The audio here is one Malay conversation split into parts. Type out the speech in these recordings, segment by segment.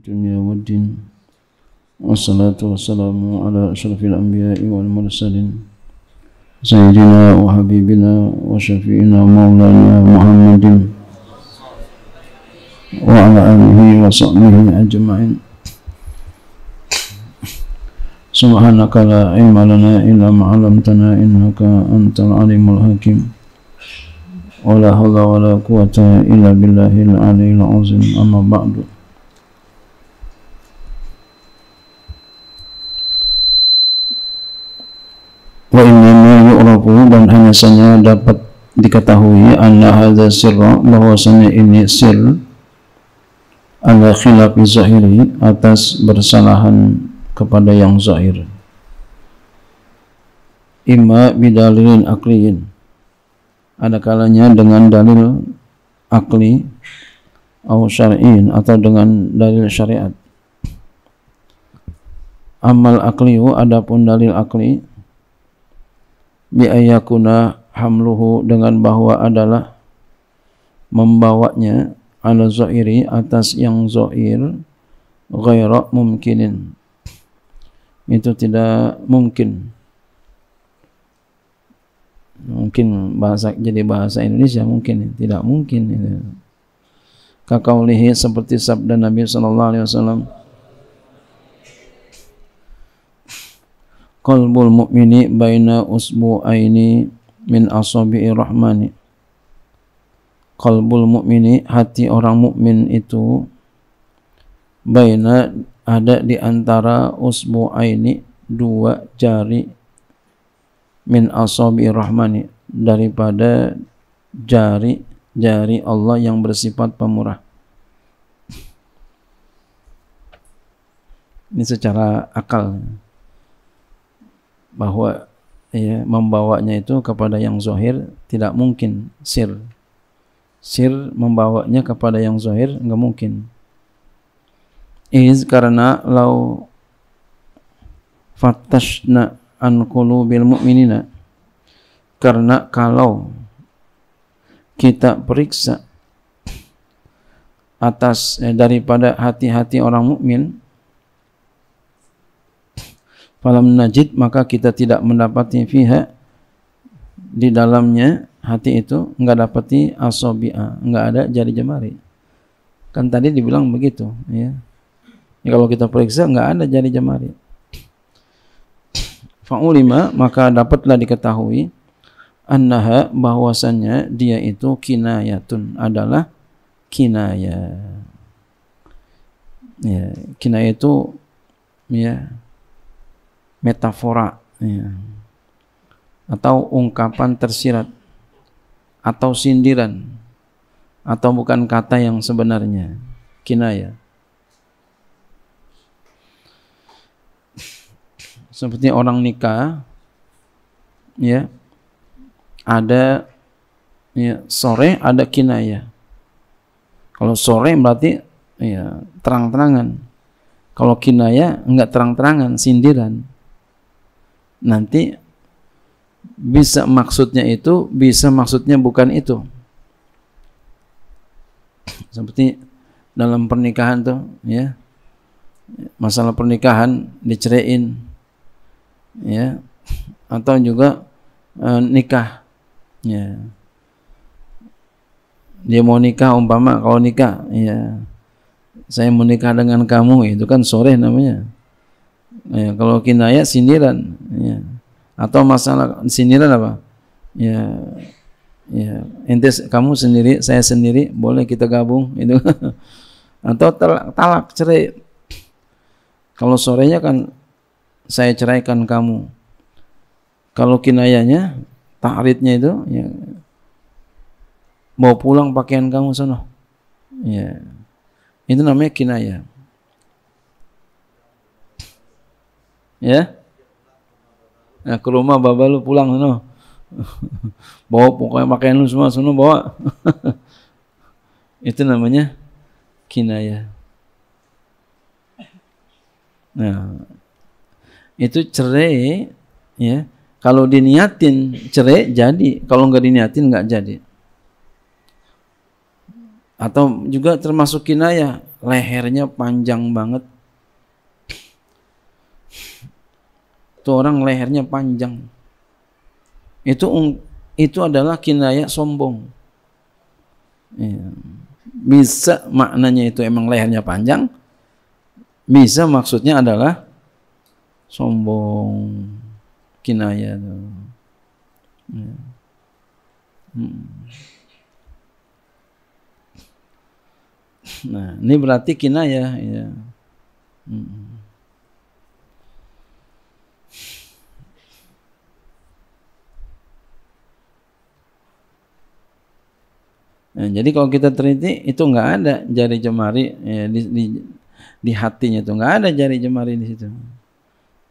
الدنيا والدين والصلاة والسلام على أشرف الأنبياء والمرسلين سيدنا وحبيبنا وشفيعنا مولانا محمد وعلى آله وصحبه أجمعين. سبحانك لا علم لنا إلا ما علمتنا إنك أنت العليم الحكيم ولا حول ولا قوة إلا بالله العلي العظيم. أما بعد. Wa innama yu'rafu, dan hanya saja dapat diketahui anna hadza sirra, bahwasanya ini sir ala khilafi zahiri, atas bersalahan kepada yang zahir, imma bidalilin akliyin, ada kalanya dengan dalil akli, atau syar'iin, atau dengan dalil syariat. Amal akliu, adapun dalil akli, bi ayyakuna hamluhu, dengan bahwa adalah membawanya, ala zahiri, atas yang zahir, ghaira mumkinin, itu tidak mungkin. Mungkin jadi bahasa Indonesia mungkin, tidak mungkin itu. Kakaulihi, seperti sabda Nabi sallallahu alaihi wasallam, qalbul mu'mini baina usbu'aini min asabi'ir rahmani. Qalbul mu'mini, hati orang mukmin itu, baina, ada di antara usbu'aini, dua jari, min asabi'ir rahmani, daripada jari Allah yang bersifat pemurah. Ini secara akal, bahwa ya, membawanya itu kepada yang zahir tidak mungkin. Sir membawanya kepada yang zahir enggak mungkin. Karena lau fatashna an qulubil mu'minina, karena kalau kita periksa atas daripada hati-hati orang mukmin, falam najid, maka kita tidak mendapati fiha, di dalamnya hati itu enggak dapati asabi'a, enggak ada jari jemari. Kan tadi dibilang begitu, ya. Kalau kita periksa enggak ada jari jemari. Fa'ulima, maka dapatlah diketahui, annaha, bahwasannya dia itu kinayatun, adalah kinaya. Ya, kinaya itu ya metafora, ya, atau ungkapan tersirat, atau sindiran, atau bukan kata yang sebenarnya. Kinaya seperti orang nikah, ya, ada ya, sore, ada kinaya. Kalau sore berarti ya terang-terangan, kalau kinaya enggak terang-terangan, sindiran. Nanti bisa maksudnya itu, bisa maksudnya bukan itu. Seperti dalam pernikahan tuh, ya, masalah pernikahan diceraiin, ya, atau juga nikah, ya, dia mau nikah, umpama kalau nikah, ya, saya mau nikah dengan kamu, itu kan sore namanya. Ya, kalau kinaya sindiran, ya. Atau masalah sindiran apa? Ya, ya, ente kamu sendiri, saya sendiri, boleh kita gabung, itu. Atau talak, cerai. Kalau sorenya kan saya ceraikan kamu. Kalau kinayanya, ta'ridnya itu, ya, bawa pulang pakaian kamu sono. Ya, itu namanya kinaya. Ya, nah, ke rumah baba lu pulang sono, bawa pokoknya pakaian lu semua sono bawa. Itu namanya kinaya. Nah, itu cerai, ya. Kalau diniatin cerai jadi, kalau enggak diniatin enggak jadi. Atau juga termasuk kinayah, lehernya panjang banget. Itu orang lehernya panjang. Itu adalah kinayah sombong. Ya. Bisa maknanya itu emang lehernya panjang, bisa maksudnya adalah sombong, kinayah. Ya. Nah, ini berarti kinayah, ya. Nah, jadi kalau kita teliti itu nggak ada jari jemari ya, di hatinya itu nggak ada jari jemari di situ.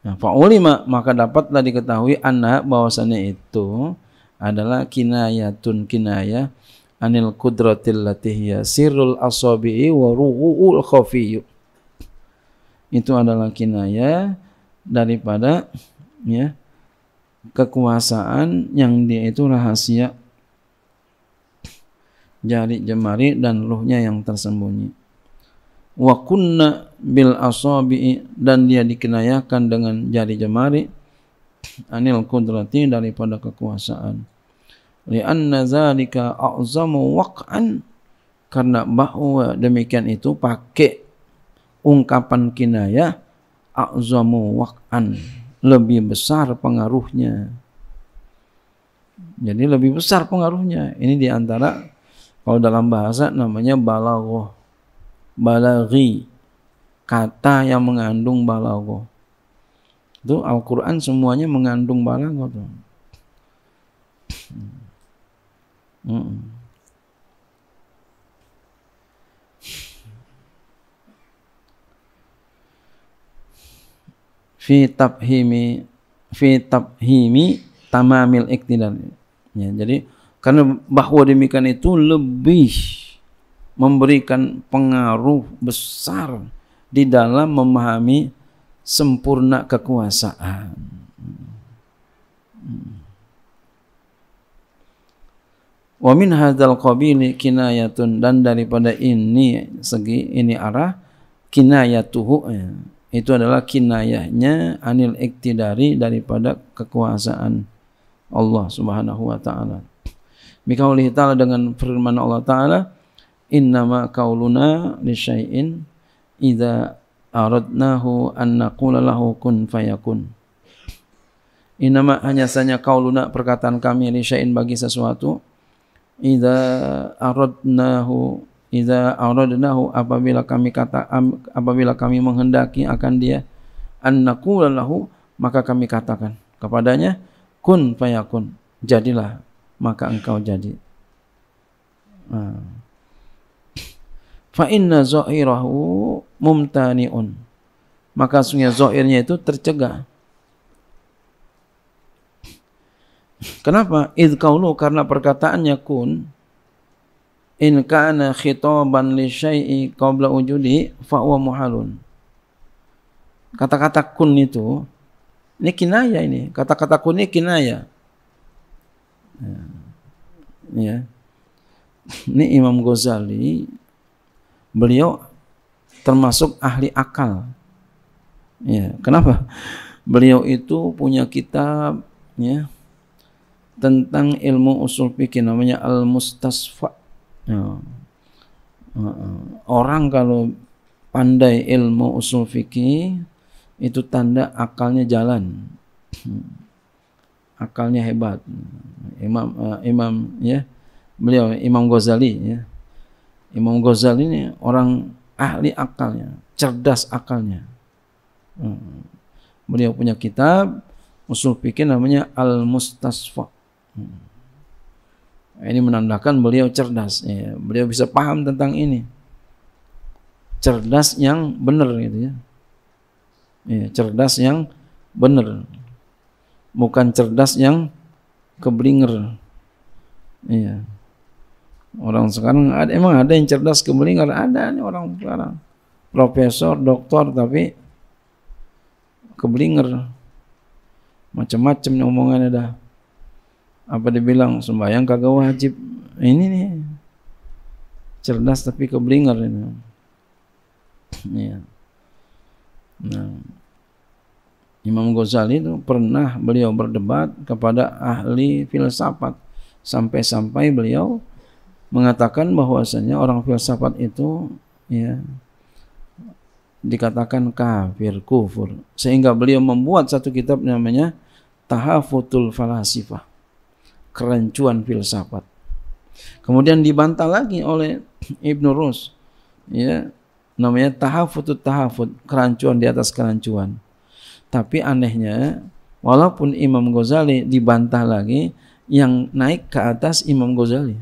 Nah, fa'ulima maka dapatlah diketahui anna bahwasannya itu adalah kinayatun kinayah anil qudratil latihya sirrul asabi'i wa ru'ul khafiyyu. Itu adalah kinayah daripada ya kekuasaan yang dia itu rahasia jari jemari dan ruhnya yang tersembunyi. Wa kunna bil asabi'i dan dia dikenayakan dengan jari jemari anil qudrati daripada kekuasaan. Li'anna zalika a'zamu waq'an karena bahwa demikian itu pakai ungkapan kinayah a'zamu waq'an lebih besar pengaruhnya. Jadi lebih besar pengaruhnya. Ini diantara kalau dalam bahasa namanya balaghah, balaghi, kata yang mengandung balaghah. Itu Al-Quran semuanya mengandung balaghah. Fi tabhimi tamamil iktidar. Ya, jadi karena bahwa demikian itu lebih memberikan pengaruh besar di dalam memahami sempurna kekuasaan. Wa min hadzal qabili kinayatun dan daripada ini segi ini arah kinayatuhu itu adalah kinayahnya anil iktidari daripada kekuasaan Allah Subhanahu wa taala. Biqaulihi ta'ala dengan firman Allah Ta'ala innama qauluna li syai'in idza aradnahu an naqula lahu kun fayakun. Innama hanya saja qauluna perkataan kami li syai'in bagi sesuatu idza aradnahu apabila kami menghendaki akan dia an naqula lahu maka kami katakan kepadanya kun fayakun jadilah maka engkau jadi. Fa inna zahirahu mumtani'un. Maka sungguh zahirnya itu tercegah. Kenapa? Idh qaulu karena perkataannya kun in kana khitaban li syai'i qabla wujudi fa huwa muhalun. Kata-kata kun itu ini kinayah ini. Kata-kata kun ini kinayah. Ya. Ini Imam Ghazali beliau termasuk ahli akal. Ya, kenapa? Beliau itu punya kitab ya tentang ilmu usul fikih namanya Al-Mustasfa. Ya. Orang kalau pandai ilmu usul fikih itu tanda akalnya jalan. Akalnya hebat. Imam ya beliau Imam Ghazali ya. Imam Ghazali ini orang ahli akalnya, cerdas akalnya. Beliau punya kitab usul fikih namanya Al-Mustasfa. Ini menandakan beliau cerdas ya. Beliau bisa paham tentang ini. Cerdas yang benar gitu ya. Ya, cerdas yang benar. Bukan cerdas yang keblinger. Iya. Orang sekarang emang ada yang cerdas keblinger, ada nih orang sekarang. Profesor, doktor tapi keblinger. Macam-macam nih omongannya dah. Apa dibilang sembahyang kagak wajib. Ini nih. Cerdas tapi keblinger ini. Ya. Nah, Imam Ghazali itu pernah beliau berdebat kepada ahli filsafat sampai-sampai beliau mengatakan bahwasanya orang filsafat itu ya dikatakan kafir, kufur, sehingga beliau membuat satu kitab namanya Tahafutul Falasifah, kerancuan filsafat. Kemudian dibantah lagi oleh Ibnu Rus, ya, namanya Tahafutut Tahafut, kerancuan di atas kerancuan. Tapi anehnya, walaupun Imam Ghazali dibantah lagi, yang naik ke atas Imam Ghazali.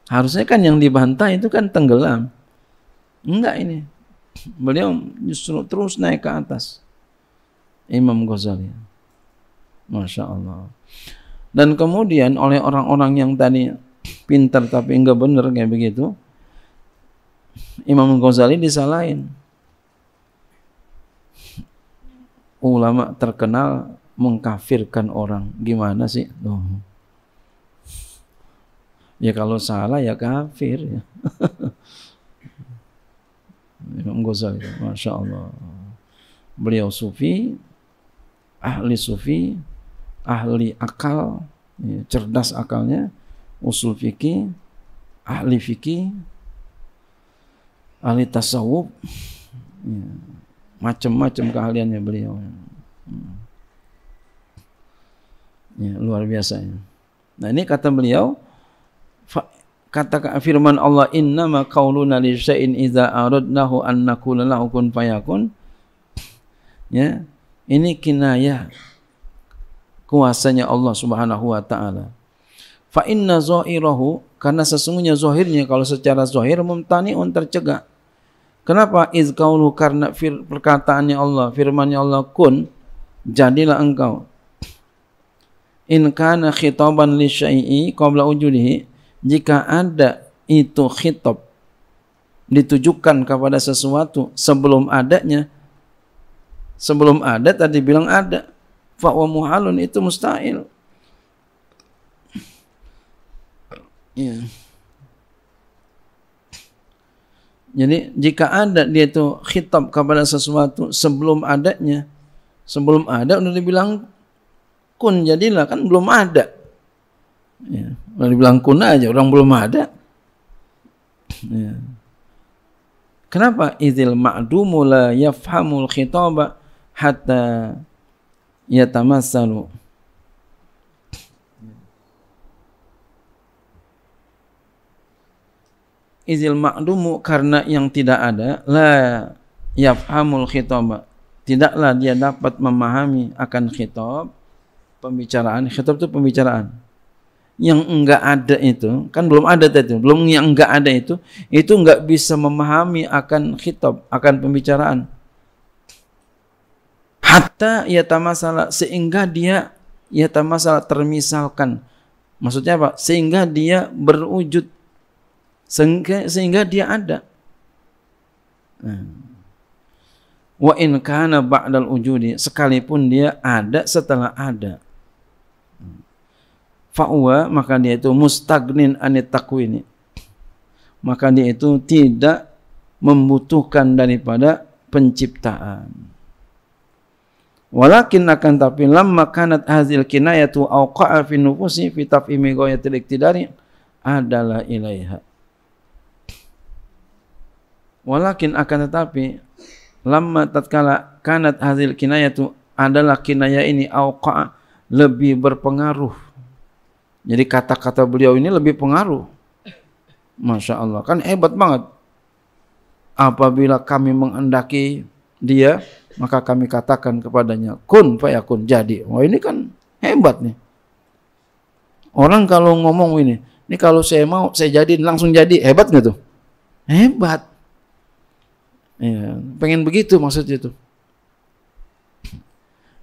Harusnya kan yang dibantah itu kan tenggelam. Enggak ini. Beliau justru terus naik ke atas. Imam Ghazali. Masya Allah. Dan kemudian oleh orang-orang yang tadi pintar tapi enggak benar kayak begitu, Imam Ghazali disalahin. Ulama terkenal mengkafirkan orang. Gimana sih? Ya kalau salah ya kafir ya. Imam Ghazali, Masya Allah. Beliau sufi, ahli akal, ya, cerdas akalnya, usul fikih, ahli fikih, ahli tasawuf, ya, macam-macam keahliannya beliau. Ya, luar biasa ya. Nah ini kata beliau, kata firman Allah, innama qauluna li syai'in idza aradnahu an naqula lahu kun fayakun. Ya, ini kinayah kuasanya Allah Subhanahu wa taala. Fa inna zahirahu, karena sesungguhnya zahirnya kalau secara zahir mumtani'un, tercegah. Kenapa? Iz qaulu, karena perkataannya Allah, firman-Nya Allah, kun, jadilah engkau. In kana khitaban li syai'i qabla wujudihi, jika ada itu khitab ditujukan kepada sesuatu sebelum adanya, sebelum ada tadi bilang ada, fa wa muhalun, itu mustahil. Ya. Jadi jika ada dia itu khitab kepada sesuatu sebelum adanya, sebelum ada udah dibilang kun, jadilah, kan belum ada. Ya, udah dibilang kun aja, orang belum ada. Ya. Kenapa? Idzil ma'dumu la yafhamul khitaba hatta yatamassalu. Idzil ma'dumu, karena yang tidak ada, la yafhamul khitaba, tidaklah dia dapat memahami akan khitab, pembicaraan. Khitab itu pembicaraan. Yang enggak ada itu, kan belum ada tadi, belum, yang enggak ada itu enggak bisa memahami akan khitab, akan pembicaraan. Hatta yatamasala, sehingga dia yatamasala, termisalkan. Maksudnya apa? Sehingga dia berwujud, sehingga dia ada. Wa in kana ba'dal wujudi, sekalipun dia ada setelah ada. Fa'uwa, maka dia itu mustagnin anit takwini, maka dia itu tidak membutuhkan daripada penciptaan. Walakin, akan tapi, lamma kanat hazil kinayatu awqa'a fi nufusi fi tafhimi ghayatil iktidari adalah ilaiha. Walakin, akan tetapi, lamma tatkala kanat hazil kinayatu, adalah kinayah ini awqa'a, lebih berpengaruh. Jadi kata-kata beliau ini lebih pengaruh. Masya Allah, kan hebat banget. Apabila kami menghendaki dia, maka kami katakan kepadanya, kun fayakun, jadi. Wah, ini kan hebat nih. Orang kalau ngomong ini kalau saya mau, saya jadiin, langsung jadi. Hebat nggak tuh? Hebat. Ya, pengen begitu maksudnya itu.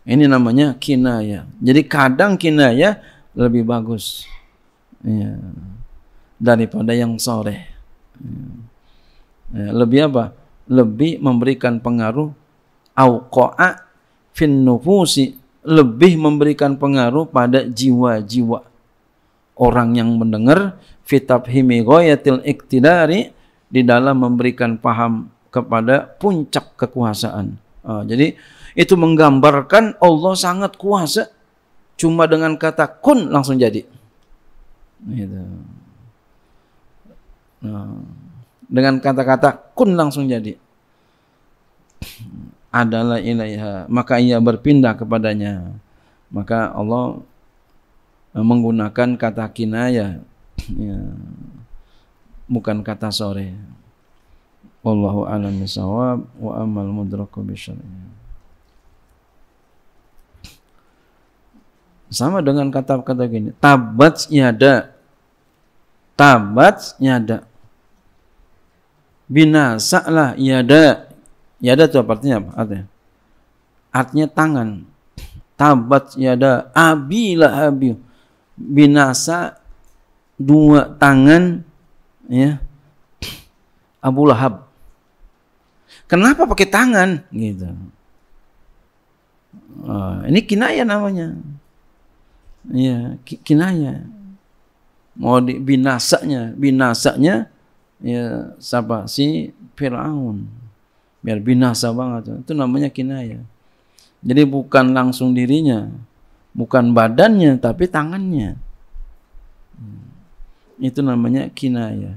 Ini namanya kinayah. Jadi kadang kinayah lebih bagus, ya, daripada yang soreh. Ya, lebih apa? Lebih memberikan pengaruh. Auqa'a fin nufusi, lebih memberikan pengaruh pada jiwa-jiwa. orang yang mendengar fi tafhimi ghayatil iqtidari, di dalam memberikan paham kepada puncak kekuasaan. Jadi itu menggambarkan Allah sangat kuasa, cuma dengan kata kun langsung jadi. Gitu. Dengan kata-kata kun langsung jadi. Adalah ilaiha, maka ia berpindah kepadanya. Maka Allah menggunakan kata kinayah, ya, bukan kata sore. Wallahu a'lam bishawab wa amal mudraku bisyar'i. Sama dengan kata-kata gini, tabat yada, binasalah yada. Yada itu artinya apa? Artinya tangan. Tabat yada abi lahabi, binasa dua tangan, ya, Abu Lahab. Kenapa pakai tangan? Gitu. Ini kinayah namanya. Ya, kinayah. Mau binasanya ya siapa? Si Firaun. Biar binasa banget. Itu namanya kinayah. Jadi bukan langsung dirinya, bukan badannya, tapi tangannya. Itu namanya kinayah.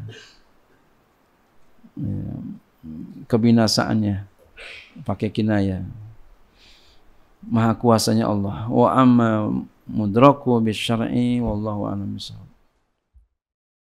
Kebinasaannya pakai kinayah. Maha kuasanya Allah. Wa amma mudraku bisyar'i wallahu a'lam bishawab.